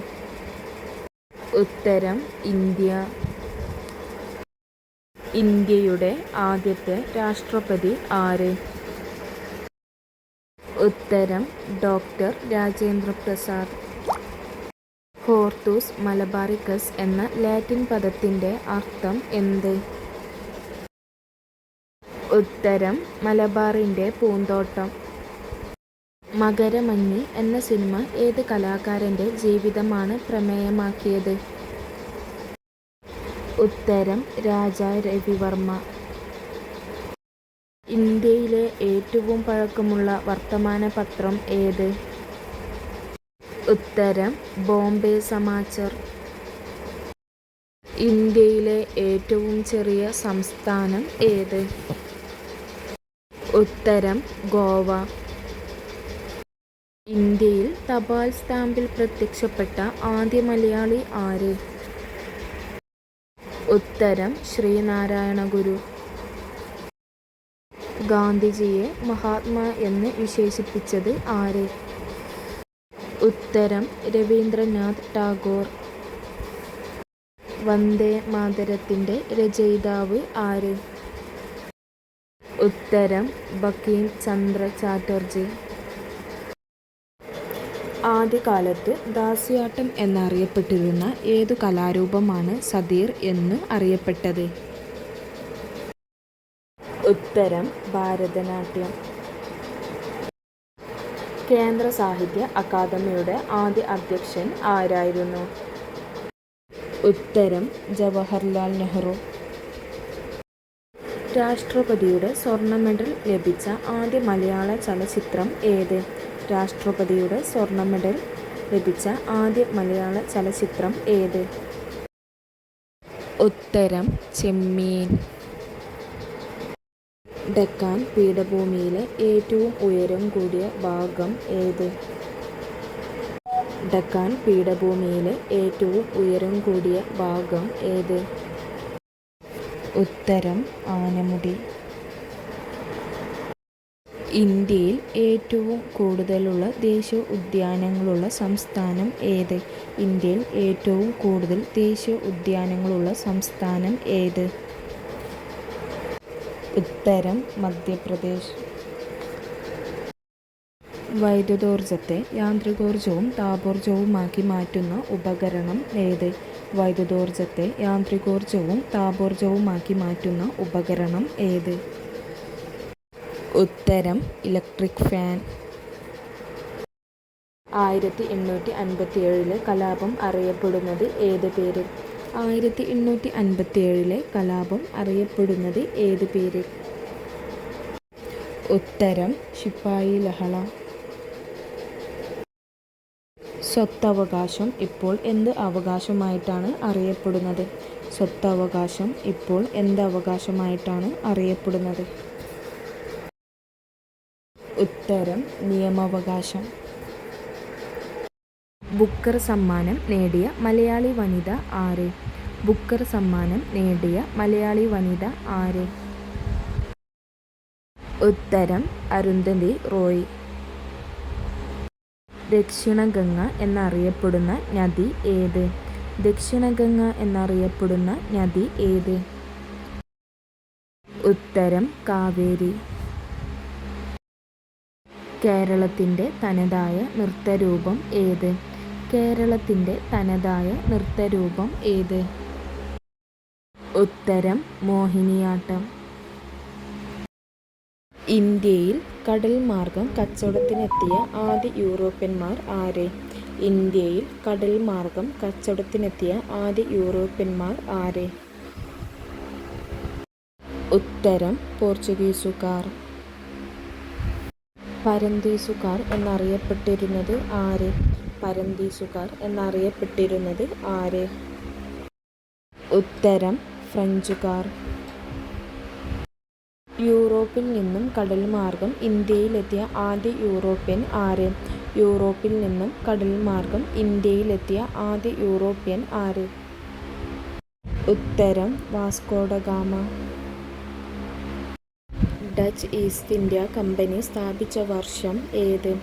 ഉത്തരം ഇന്ത്യ. ഇന്ത്യയുടെ ആദ്യത്തെ രാഷ്ട്രപതി ആര്? ഉത്തരം doctor Rajendra Prasad. Hortus Malabaricus എന്ന ലാറ്റിൻ പദത്തിൻ്റെ അർത്ഥം എന്ത്? ഉത്തരം മലബാറിൻ്റെ പൂന്തോട്ടം. മകരമഞ്ഞ് എന്ന സിനിമ ഏത് കലാകാരൻ്റെ ജീവിതമാണ് പ്രമേയമാക്കിയത്? ഉത്തരം രാജാ രവിവർമ്മ. ഇന്ത്യയിലെ ഏറ്റവും പഴക്കമുള്ള വർത്തമാന പത്രം ഏത്? ഉത്തരം ബോംബെ സമാചാർ. ഇന്ത്യയിലെ ഏറ്റവും ചെറിയ സംസ്ഥാനം ഏത്? ഉത്തരം ഗോവ. ഇന്ത്യയിൽ തപാൽ സ്റ്റാമ്പിൽ പ്രത്യക്ഷപ്പെട്ട ആദ്യ മലയാളി ആര്? ഉത്തരം ശ്രീനാരായണ ഗുരു. ഗാന്ധിജിയെ മഹാത്മാ എന്ന് വിശേഷിപ്പിച്ചത് ആര്? ഉത്തരം രവീന്ദ്രനാഥ് ടാഗോർ. വന്ദേ മാതരത്തിൻ്റെ രചയിതാവ് ആര്? ഉത്തരം ബങ്കിം ചന്ദ്ര ചാറ്റർജി. ആദ്യകാലത്ത് ദാസിയാട്ടം എന്നറിയപ്പെട്ടിരുന്ന ഏതു കലാരൂപമാണ് സതീർ എന്ന് അറിയപ്പെട്ടത്? ഉത്തരം ഭാരതനാട്യം. കേന്ദ്ര സാഹിത്യ അക്കാദമിയുടെ ആദ്യ അധ്യക്ഷൻ ആരായിരുന്നു? ഉത്തരം ജവഹർലാൽ നെഹ്റു. രാഷ്ട്രപതിയുടെ സ്വർണ്ണ മെഡൽ ലഭിച്ച ആദ്യ മലയാള ചലച്ചിത്രം ഏത്? രാഷ്ട്രപതിയുടെ സ്വർണ്ണ മെഡൽ ലഭിച്ച ആദ്യ മലയാള ചലച്ചിത്രം ഏത്? ഉത്തരം ചെമ്മീൻ. ഡെക്കാൻ പീഠഭൂമിയിലെ ഏറ്റവും ഉയരം കൂടിയ ഭാഗം ഏത്? ഡെക്കാൻ പീഠഭൂമിയിലെ ഏറ്റവും ഉയരം കൂടിയ ഭാഗം ഏത്? ഉത്തരം ആനമുടി. ഇന്ത്യയിൽ ഏറ്റവും കൂടുതലുള്ള ദേശീയ ഉദ്യാനങ്ങളുള്ള സംസ്ഥാനം ഏത്? ഇന്ത്യയിൽ ഏറ്റവും കൂടുതൽ ദേശീയ ഉദ്യാനങ്ങളുള്ള സംസ്ഥാനം ഏത്? ഉത്തരം മധ്യപ്രദേശ്. വൈദ്യുതോർജ്ജത്തെ യാന്ത്രികോർജ്ജവും താപോർജ്ജവുമാക്കി മാറ്റുന്ന ഉപകരണം ഏത്? വൈദ്യുതോർജ്ജത്തെ യാന്ത്രികോർജ്ജവും താപോർജ്ജവുമാക്കി മാറ്റുന്ന ഉപകരണം ഏത്? ഉത്തരം ഇലക്ട്രിക് ഫാൻ. 1857 കലാപം അറിയപ്പെടുന്നത് ഏത് പേരിൽ? 1857 കലാപം അറിയപ്പെടുന്നത് ഏത് പേരിൽ? ഉത്തരം ശിപ്പായി ലഹള. സ്വത്തവകാശം ഇപ്പോൾ എന്ത് അവകാശമായിട്ടാണ് അറിയപ്പെടുന്നത്? സ്വത്തവകാശം ഇപ്പോൾ എന്ത് അവകാശമായിട്ടാണ് അറിയപ്പെടുന്നത്? ഉത്തരം നിയമവകാശം. ബുക്കർ സമ്മാനം നേടിയ മലയാളി വനിത ആര്? ബുക്കർ സമ്മാനം നേടിയ മലയാളി വനിത ആര്? ഉത്തരം അരുന്ധതി റോയ്. ദക്ഷിണഗംഗ എന്നറിയപ്പെടുന്ന നദി ഏത്? ദക്ഷിണഗംഗ എന്നറിയപ്പെടുന്ന നദി ഏത്? ഉത്തരം കാവേരി. കേരളത്തിൻ്റെ തനതായ നൃത്തരൂപം ഏത്? കേരളത്തിൻ്റെ തനതായ നൃത്തരൂപം ഏത്? ഉത്തരം മോഹിനിയാട്ടം. ഇന്ത്യയിൽ കടൽ മാർഗം കച്ചവടത്തിനെത്തിയ ആദ്യ യൂറോപ്യന്മാർ ആര്? ഇന്ത്യയിൽ കടൽ മാർഗം കച്ചവടത്തിനെത്തിയ ആദ്യ യൂറോപ്യന്മാർ ആര്? ഉത്തരം പോർച്ചുഗീസുകാർ. പരന്തീസുകാർ എന്നറിയപ്പെട്ടിരുന്നത് ആര്? പരന്തീസുകാർ എന്നറിയപ്പെട്ടിരുന്നത് ആര്? ഉത്തരം ഫ്രഞ്ചുകാർ. യൂറോപ്പിൽ നിന്നും കടൽ മാർഗം ഇന്ത്യയിലെത്തിയ ആദ്യ യൂറോപ്യൻ ആര്? യൂറോപ്പിൽ നിന്നും കടൽ മാർഗം ഇന്ത്യയിലെത്തിയ ആദ്യ യൂറോപ്യൻ ആര്? ഉത്തരം Vasco da Gama. Dutch East India company സ്ഥാപിച്ച വർഷം ഏത്?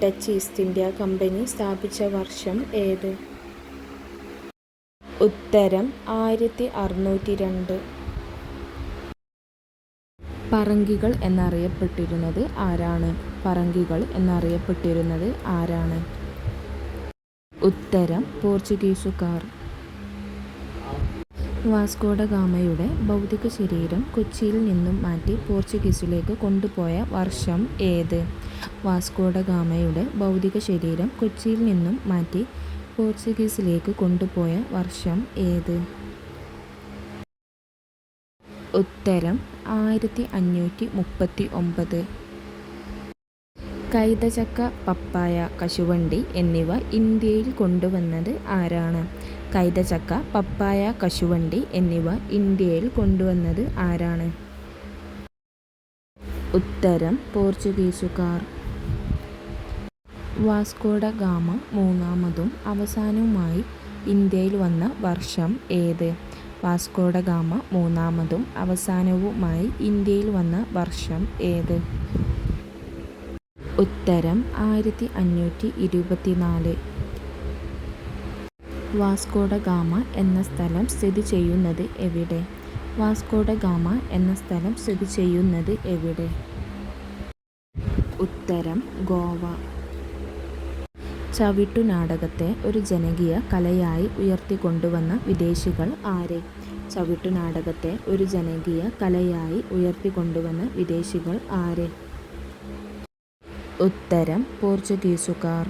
ഡച്ച് ഈസ്റ്റ് ഇന്ത്യ കമ്പനി സ്ഥാപിച്ച വർഷം ഏത്? ഉത്തരം 1602. പറങ്കികൾ എന്നറിയപ്പെട്ടിരുന്നത് ആരാണ്? പറങ്കികൾ എന്നറിയപ്പെട്ടിരുന്നത് ആരാണ്? ഉത്തരം പോർച്ചുഗീസുകാർ. വാസ്കോ ഡ ഗാമയുടെ ഭൗതിക ശരീരം കൊച്ചിയിൽ നിന്നും മാറ്റി പോർച്ചുഗീസിലേക്ക് കൊണ്ടുപോയ വർഷം ഏത്? വാസ്കോ ഡ ഗാമയുടെ ഭൗതിക ശരീരം കൊച്ചിയിൽ നിന്നും മാറ്റി പോർച്ചുഗീസിലേക്ക് കൊണ്ടുപോയ വർഷം ഏത്? ഉത്തരം 1539. കൈതച്ചക്ക, പപ്പായ, കശുവണ്ടി എന്നിവ ഇന്ത്യയിൽ കൊണ്ടുവന്നത് ആരാണ്? കൈതച്ചക്ക, പപ്പായ, കശുവണ്ടി എന്നിവ ഇന്ത്യയിൽ കൊണ്ടുവന്നത് ആരാണ്? ഉത്തരം പോർച്ചുഗീസുകാർ. വാസ്കോ ഡ ഗാമ മൂന്നാമതും അവസാനവുമായി ഇന്ത്യയിൽ വന്ന വർഷം ഏത്? വാസ്കോ ഡ ഗാമ മൂന്നാമതും അവസാനവുമായി ഇന്ത്യയിൽ വന്ന വർഷം ഏത്? ഉത്തരം 1524. വാസ്കോ ഡ ഗാമ എന്ന സ്ഥലം സ്ഥിതി ചെയ്യുന്നത് എവിടെ? വാസ്കോ ഡ ഗാമ എന്ന സ്ഥലം സ്ഥിതി ചെയ്യുന്നത് എവിടെ? ഉത്തരം ഗോവ. ചവിട്ടുനാടകത്തെ ഒരു ജനകീയ കലയായി ഉയർത്തിക്കൊണ്ടുവന്ന വിദേശികൾ ആര്? ചവിട്ടുനാടകത്തെ ഒരു ജനകീയ കലയായി ഉയർത്തിക്കൊണ്ടുവന്ന വിദേശികൾ ആര്? ഉത്തരം പോർച്ചുഗീസുകാർ.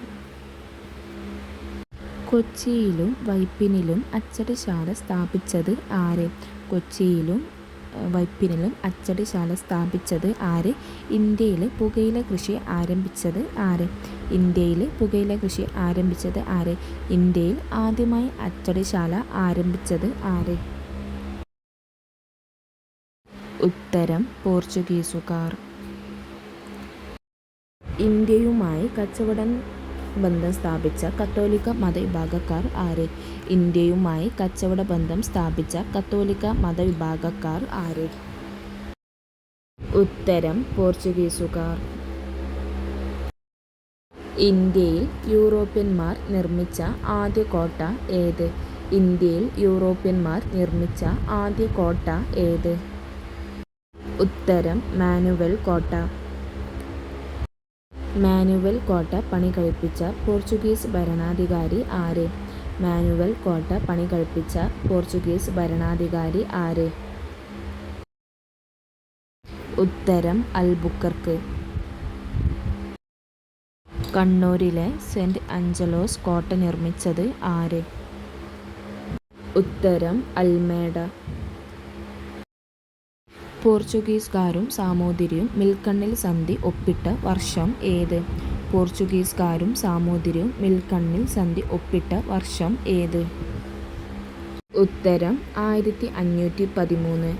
കൊച്ചിയിലും വൈപ്പിനിലും അച്ചടിശാല സ്ഥാപിച്ചത് ആര്? കൊച്ചിയിലും വൈപ്പിനിലും അച്ചടിശാല സ്ഥാപിച്ചത് ആര്? ഇന്ത്യയിൽ പുകയില കൃഷി ആരംഭിച്ചത് ആര്? ഇന്ത്യയിൽ പുകയില കൃഷി ആരംഭിച്ചത് ആര്? ഇന്ത്യയിൽ ആദ്യമായി അച്ചടിശാല ആരംഭിച്ചത് ആര്? ഉത്തരം പോർച്ചുഗീസുകാർ. ഇന്ത്യയുമായി കച്ചവട ബന്ധം സ്ഥാപിച്ച കത്തോലിക്ക മതവിഭാഗക്കാർ ആര്? ഇന്ത്യയുമായി കച്ചവട ബന്ധം സ്ഥാപിച്ച കത്തോലിക്ക മതവിഭാഗക്കാർ ആര്? ഉത്തരം പോർച്ചുഗീസുകാർ. ഇന്ത്യയിൽ യൂറോപ്യന്മാർ നിർമ്മിച്ച ആദ്യ കോട്ട ഏത്? ഇന്ത്യയിൽ യൂറോപ്യന്മാർ നിർമ്മിച്ച ആദ്യ കോട്ട ഏത്? ഉത്തരം മാനുവൽ കോട്ട. മാനുവൽ കോട്ട പണികഴിപ്പിച്ച പോർച്ചുഗീസ് ഭരണാധികാരി ആര്? മാനുവൽ കോട്ട പണികഴിപ്പിച്ച പോർച്ചുഗീസ് ഭരണാധികാരി ആര്? ഉത്തരം അൽബുക്കർക്ക്. കണ്ണൂരിലെ സെന്റ് ആഞ്ചലോസ് കോട്ട നിർമ്മിച്ചത് ആര്? ഉത്തരം അൽമേഡ. പോർച്ചുഗീസുകാരും സാമൂതിരിയും മിൽക്കണ്ണിൽ സന്ധി ഒപ്പിട്ട വർഷം ഏത്? പോർച്ചുഗീസുകാരും സാമൂതിരിയും മിൽക്കണ്ണിൽ സന്ധി ഒപ്പിട്ട വർഷം ഏത്? ഉത്തരം 1513.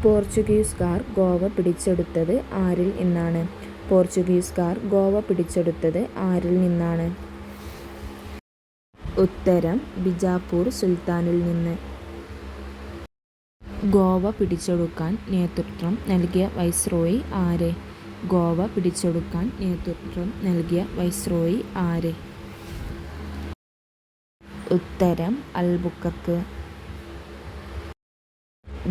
പോർച്ചുഗീസുകാർ ഗോവ പിടിച്ചെടുത്തത് ആരിൽ നിന്നാണ്? പോർച്ചുഗീസുകാർ ഗോവ പിടിച്ചെടുത്തത് ആരിൽ നിന്നാണ്? ഉത്തരം ബിജാപ്പൂർ സുൽത്താനിൽ നിന്ന്. ഗോവ പിടിച്ചെടുക്കാൻ നേതൃത്വം നൽകിയ വൈസ്രോയി ആര്? ഗോവ പിടിച്ചെടുക്കാൻ നേതൃത്വം നൽകിയ വൈസ്രോയി ആര്? ഉത്തരം അൽബുക്കർക്ക്.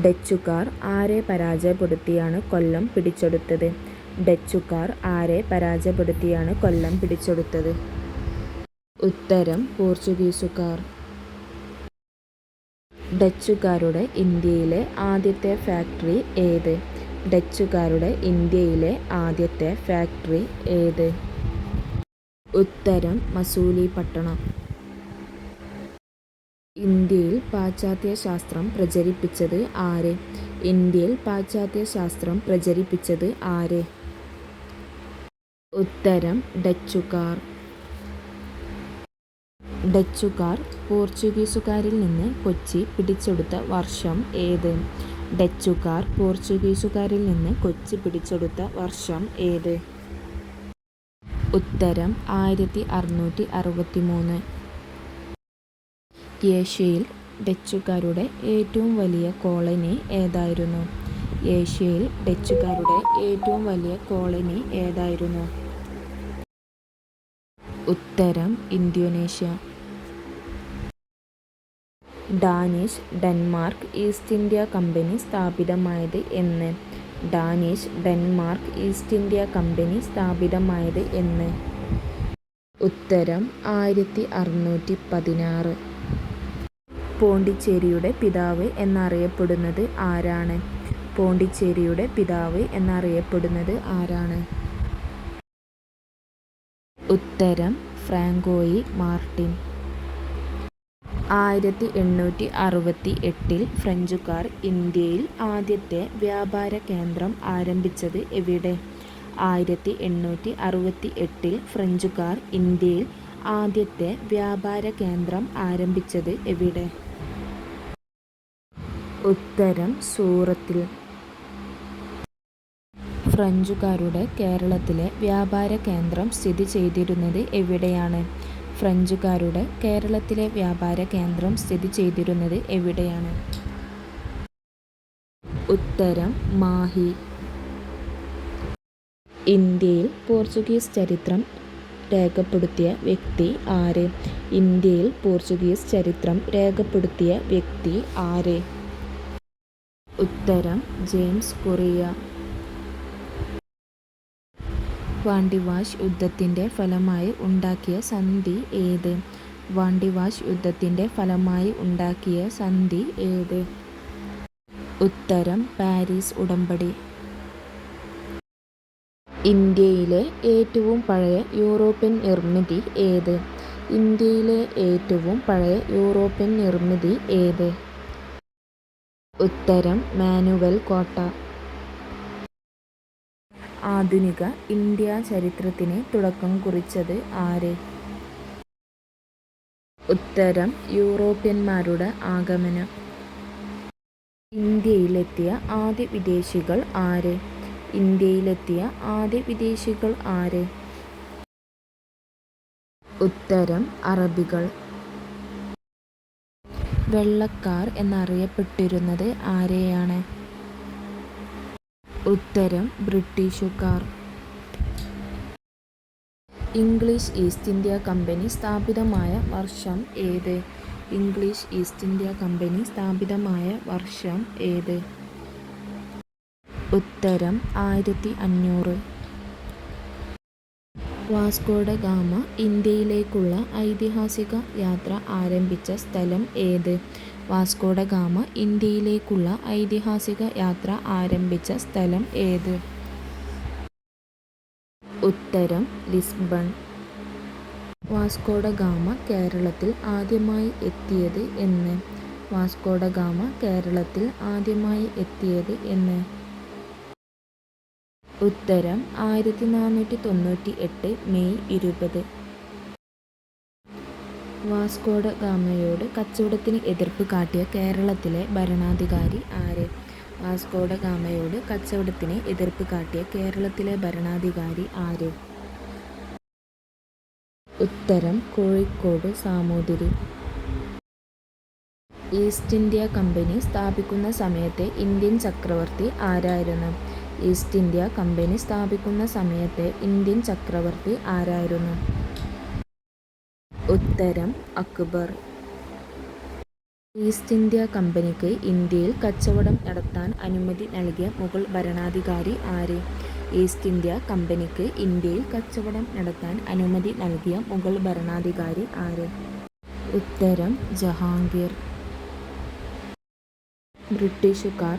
ഡച്ചുകാർ ആരെ പരാജയപ്പെടുത്തിയാണ് കൊല്ലം പിടിച്ചെടുത്തത്? ഡച്ചുകാർ ആരെ പരാജയപ്പെടുത്തിയാണ് കൊല്ലം പിടിച്ചെടുത്തത്? ഉത്തരം പോർച്ചുഗീസുകാർ. ഡച്ചുകാരുടെ ഇന്ത്യയിലെ ആദ്യത്തെ ഫാക്ടറി ഏത്? ഡച്ചുകാരുടെ ഇന്ത്യയിലെ ആദ്യത്തെ ഫാക്ടറി ഏത്? ഉത്തരം മസൂലിപട്ടണം. ഇന്ത്യയിൽ പാശ്ചാത്യ ശാസ്ത്രം പ്രചരിപ്പിച്ചത് ആര്? ഇന്ത്യയിൽ പാശ്ചാത്യ ശാസ്ത്രം പ്രചരിപ്പിച്ചത് ആര്? ഉത്തരം ഡച്ചുകാർ. ഡച്ചുകാർ പോർച്ചുഗീസുകാരിൽ നിന്ന് കൊച്ചി പിടിച്ചെടുത്ത വർഷം ഏത്? ഡച്ചുകാർ പോർച്ചുഗീസുകാരിൽ നിന്ന് കൊച്ചി പിടിച്ചെടുത്ത വർഷം ഏത്? ഉത്തരം 1663. ഏഷ്യയിൽ ഡച്ചുകാരുടെ ഏറ്റവും വലിയ കോളനി ഏതായിരുന്നു? ഏഷ്യയിൽ ഡച്ചുകാരുടെ ഏറ്റവും വലിയ കോളനി ഏതായിരുന്നു? ഉത്തരം Indonesia. Danish Denmark east India company സ്ഥാപിതമായത് എന്ന്? Danish Denmark east India company സ്ഥാപിതമായത് എന്ന്? ഉത്തരം 1616. പോണ്ടിച്ചേരിയുടെ പിതാവ് എന്നറിയപ്പെടുന്നത് ആരാണ്? പോണ്ടിച്ചേരിയുടെ പിതാവ് എന്നറിയപ്പെടുന്നത് ആരാണ്? ഉത്തരം ഫ്രാങ്കോയി മാർട്ടിൻ. 1868 ഫ്രഞ്ചുകാർ ഇന്ത്യയിൽ ആദ്യത്തെ വ്യാപാര കേന്ദ്രം ആരംഭിച്ചത് എവിടെ? 1868 ഫ്രഞ്ചുകാർ ഇന്ത്യയിൽ ആദ്യത്തെ വ്യാപാര കേന്ദ്രം ആരംഭിച്ചത് എവിടെ? ഉത്തരം സൂറത്തിൽ. ഫ്രഞ്ചുകാരുടെ കേരളത്തിലെ വ്യാപാര കേന്ദ്രം സ്ഥിതി ചെയ്തിരുന്നത് എവിടെയാണ്? ഫ്രഞ്ചുകാരുടെ കേരളത്തിലെ വ്യാപാര കേന്ദ്രം സ്ഥിതി ചെയ്തിരുന്നത് എവിടെയാണ്? ഉത്തരം മാഹി. ഇന്ത്യയിൽ പോർച്ചുഗീസ് ചരിത്രം രേഖപ്പെടുത്തിയ വ്യക്തി ആര്? ഇന്ത്യയിൽ പോർച്ചുഗീസ് ചരിത്രം രേഖപ്പെടുത്തിയ വ്യക്തി ആര്? ഉത്തരം ജെയിംസ് കൊറിയ. വാണ്ടിവാഷ് യുദ്ധത്തിൻ്റെ ഫലമായി ഉണ്ടാക്കിയ സന്ധി ഏത്? വാണ്ടിവാഷ് യുദ്ധത്തിൻ്റെ ഫലമായി ഉണ്ടാക്കിയ സന്ധി ഏത്? ഉത്തരം പാരീസ് ഉടമ്പടി. ഇന്ത്യയിലെ ഏറ്റവും പഴയ യൂറോപ്യൻ നിർമ്മിതി ഏത്? ഇന്ത്യയിലെ ഏറ്റവും പഴയ യൂറോപ്യൻ നിർമ്മിതി ഏത്? ഉത്തരം മാനുവൽ കോട്ട. ആധുനിക ഇന്ത്യാ ചരിത്രത്തിന് തുടക്കം കുറിച്ചത് ആര്? ഉത്തരം യൂറോപ്യന്മാരുടെ ആഗമനം. ഇന്ത്യയിലെത്തിയ ആദ്യ വിദേശികൾ ആര്? ഇന്ത്യയിലെത്തിയ ആദ്യ വിദേശികൾ ആര്? ഉത്തരം അറബികൾ. വെള്ളക്കാർ എന്നറിയപ്പെട്ടിരുന്നത് ആരെയാണ്? ഉത്തരം ബ്രിട്ടീഷുകാർ. ഇംഗ്ലീഷ് ഈസ്റ്റ് ഇന്ത്യ കമ്പനി സ്ഥാപിതമായ വർഷം ഏത്? ഇംഗ്ലീഷ് ഈസ്റ്റ് ഇന്ത്യ കമ്പനി സ്ഥാപിതമായ വർഷം ഏത്? ഉത്തരം 1500. വാസ്കോ ഡ ഗാമ ഇന്ത്യയിലേക്കുള്ള ഐതിഹാസിക യാത്ര ആരംഭിച്ച സ്ഥലം ഏത്? വാസ്കോ ഡ ഗാമ ഇന്ത്യയിലേക്കുള്ള ഐതിഹാസിക യാത്ര ആരംഭിച്ച സ്ഥലം ഏത്? ഉത്തരം ലിസ്ബൺ. വാസ്കോ ഡ ഗാമ കേരളത്തിൽ ആദ്യമായി എത്തിയത് എന്ന്? വാസ്കോ ഡ ഗാമ കേരളത്തിൽ ആദ്യമായി എത്തിയത് എന്ന്? ഉത്തരം 1498 മെയ് 20. വാസ്കോ ഡ ഗാമയോട് കച്ചവടത്തിന് എതിർപ്പ് കാട്ടിയ കേരളത്തിലെ ഭരണാധികാരി ആര്? വാസ്കോ ഡ ഗാമയോട് കച്ചവടത്തിന് എതിർപ്പ് കാട്ടിയ കേരളത്തിലെ ഭരണാധികാരി ആര്? ഉത്തരം Kozhikode Samoothiri. East India company സ്ഥാപിക്കുന്ന സമയത്തെ ഇന്ത്യൻ ചക്രവർത്തി ആരായിരുന്നു? ഈസ്റ്റ് ഇന്ത്യ കമ്പനി സ്ഥാപിക്കുന്ന സമയത്തെ ഇന്ത്യൻ ചക്രവർത്തി ആരായിരുന്നു? ഉത്തരം അക്ബർ. ഈസ്റ്റ് ഇന്ത്യ കമ്പനിക്ക് ഇന്ത്യയിൽ കച്ചവടം നടത്താൻ അനുമതി നൽകിയ മുഗൾ ഭരണാധികാരി ആര്? ഈസ്റ്റ് ഇന്ത്യ കമ്പനിക്ക് ഇന്ത്യയിൽ കച്ചവടം നടത്താൻ അനുമതി നൽകിയ മുഗൾ ഭരണാധികാരി ആര്? ഉത്തരം ജഹാംഗീർ. ബ്രിട്ടീഷുകാർ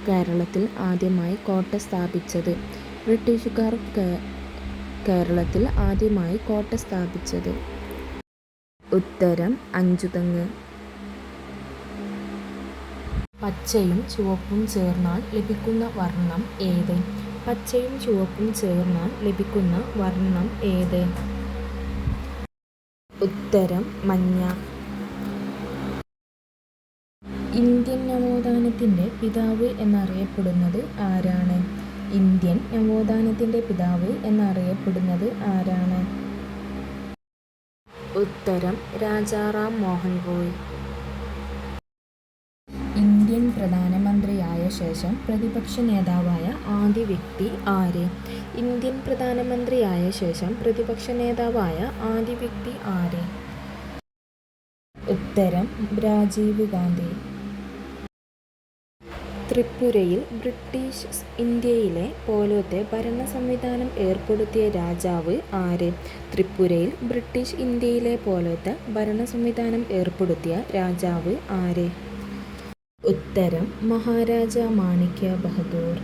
കേരളത്തിൽ ആദ്യമായി കോട്ട സ്ഥാപിച്ചത്? ബ്രിട്ടീഷുകാർ കേരളത്തിൽ ആദ്യമായി കോട്ട സ്ഥാപിച്ചത്? ഉത്തരം അഞ്ചുതെങ്ങ്. പച്ചയും ചുവപ്പും ചേർന്നാൽ ലഭിക്കുന്ന വർണ്ണം ഏത്? പച്ചയും ചുവപ്പും ചേർന്നാൽ ലഭിക്കുന്ന വർണ്ണം ഏത്? ഉത്തരം മഞ്ഞ. ഇന്ത്യൻ നവോത്ഥാനത്തിൻ്റെ പിതാവ് എന്നറിയപ്പെടുന്നത് ആരാണ്? ഇന്ത്യൻ നവോത്ഥാനത്തിൻ്റെ പിതാവ് എന്നറിയപ്പെടുന്നത് ആരാണ്? ഉത്തരം രാജാറാം മോഹൻ റോയ്. ശേഷം പ്രതിപക്ഷ നേതാവായ ആദ്യ വ്യക്തി ആര്? ഇന്ത്യൻ പ്രധാനമന്ത്രിയായ ശേഷം പ്രതിപക്ഷ നേതാവായ ആദ്യ വ്യക്തി ആര്? ഉത്തരം രാജീവ് ഗാന്ധി. ത്രിപുരയിൽ ബ്രിട്ടീഷ് ഇന്ത്യയിലെ പോലത്തെ ഭരണ സംവിധാനം ഏർപ്പെടുത്തിയ രാജാവ് ആര്? ത്രിപുരയിൽ ബ്രിട്ടീഷ് ഇന്ത്യയിലെ പോലത്തെ ഭരണ സംവിധാനം ഏർപ്പെടുത്തിയ രാജാവ് ആര്? ഉത്തരം മഹാരാജ മാണിക്യ ബഹദൂർ.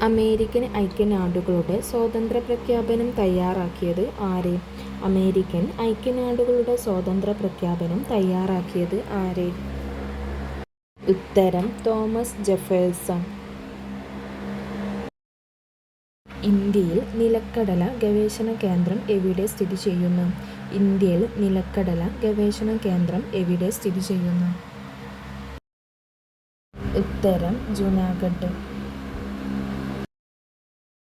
അമേരിക്കൻ ഐക്യനാടുകളുടെ സ്വാതന്ത്ര്യ പ്രഖ്യാപനം തയ്യാറാക്കിയത് ആര്? അമേരിക്കൻ ഐക്യനാടുകളുടെ സ്വാതന്ത്ര്യ പ്രഖ്യാപനം തയ്യാറാക്കിയത് ആര്? ഉത്തരം തോമസ് ജെഫേഴ്സൺ. ഇന്ത്യയിൽ നിലക്കടല ഗവേഷണ കേന്ദ്രം എവിടെ സ്ഥിതി ചെയ്യുന്നു? ഇന്ത്യയിൽ നിലക്കടല ഗവേഷണ കേന്ദ്രം എവിടെ സ്ഥിതി ചെയ്യുന്നു? ഉത്തരം ജുനാഗഡ്.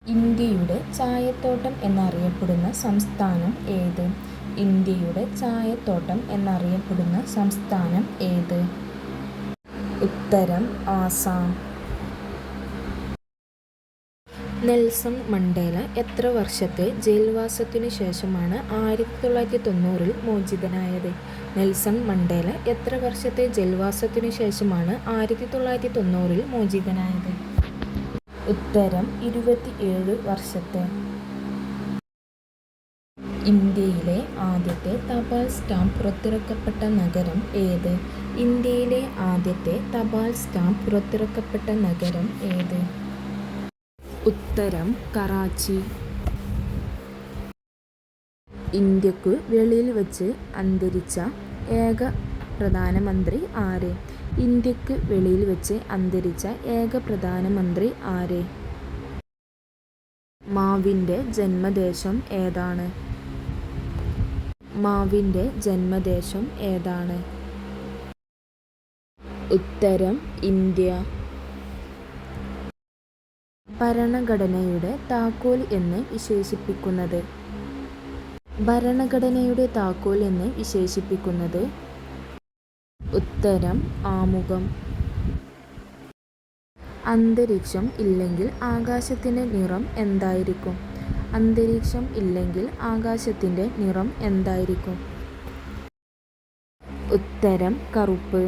ഇന്ത്യയുടെ ചായത്തോട്ടം എന്നറിയപ്പെടുന്ന സംസ്ഥാനം ഏത്? ഇന്ത്യയുടെ ചായത്തോട്ടം എന്നറിയപ്പെടുന്ന സംസ്ഥാനം ഏത്? ഉത്തരം ആസാം. നെൽസൺ മണ്ടേല എത്ര വർഷത്തെ ജയിൽവാസത്തിനു ശേഷമാണ് 1990 മോചിതനായത്? നെൽസൺ മണ്ടേല എത്ര വർഷത്തെ ജയിൽവാസത്തിനു ശേഷമാണ് 1990 മോചിതനായത്? ഉത്തരം 27 വർഷത്തെ. ഇന്ത്യയിലെ ആദ്യത്തെ തപാൽ സ്റ്റാമ്പ് പുറത്തിറക്കപ്പെട്ട നഗരം ഏത്? ഇന്ത്യയിലെ ആദ്യത്തെ തപാൽ സ്റ്റാമ്പ് പുറത്തിറക്കപ്പെട്ട നഗരം ഏത്? ഉത്തരം കറാച്ചി. ഇന്ത്യക്കു വെളിയിൽ വച്ച് അന്തരിച്ച ഏക പ്രധാനമന്ത്രി ആര്? ഇന്ത്യക്ക് വെളിയിൽ വച്ച് അന്തരിച്ച ഏക പ്രധാനമന്ത്രി ആര്? മാവിൻ്റെ ജന്മദേശം ഏതാണ്? മാവിൻ്റെ ജന്മദേശം ഏതാണ്? ഉത്തരം ഇന്ത്യ. ഭരണഘടനയുടെ താക്കോൽ എന്ന് വിശേഷിപ്പിക്കുന്നത്? ഭരണഘടനയുടെ താക്കോൽ എന്ന് വിശേഷിപ്പിക്കുന്നത്? ഉത്തരം ആമുഖം. അന്തരീക്ഷം ഇല്ലെങ്കിൽ ആകാശത്തിൻ്റെ നിറം എന്തായിരിക്കും? അന്തരീക്ഷം ഇല്ലെങ്കിൽ ആകാശത്തിൻ്റെ നിറം എന്തായിരിക്കും? ഉത്തരം കറുപ്പ്.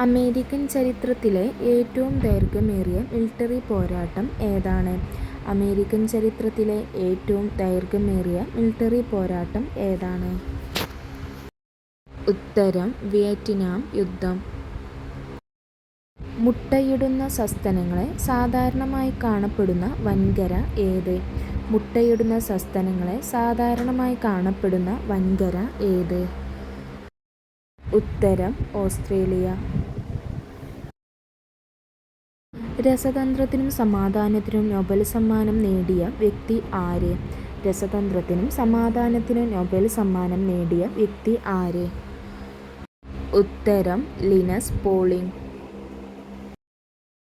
അമേരിക്കൻ ചരിത്രത്തിലെ ഏറ്റവും ദൈർഘ്യമേറിയ മിലിട്ടറി പോരാട്ടം ഏതാണ്? അമേരിക്കൻ ചരിത്രത്തിലെ ഏറ്റവും ദൈർഘ്യമേറിയ മിലിട്ടറി പോരാട്ടം ഏതാണ്? ഉത്തരം വിയറ്റ്നാം യുദ്ധം. മുട്ടയിടുന്ന സസ്തനങ്ങളെ സാധാരണമായി കാണപ്പെടുന്ന വൻകര ഏത്? മുട്ടയിടുന്ന സസ്തനങ്ങളെ സാധാരണമായി കാണപ്പെടുന്ന വൻകര ഏത്? ഉത്തരം ഓസ്ട്രേലിയ. രസതന്ത്രത്തിനും സമാധാനത്തിനും നൊബേൽ സമ്മാനം നേടിയ വ്യക്തി ആര്? രസതന്ത്രത്തിനും സമാധാനത്തിനും നൊബേൽ സമ്മാനം നേടിയ വ്യക്തി ആര്? ഉത്തരം ലിനസ് പോളിംഗ്.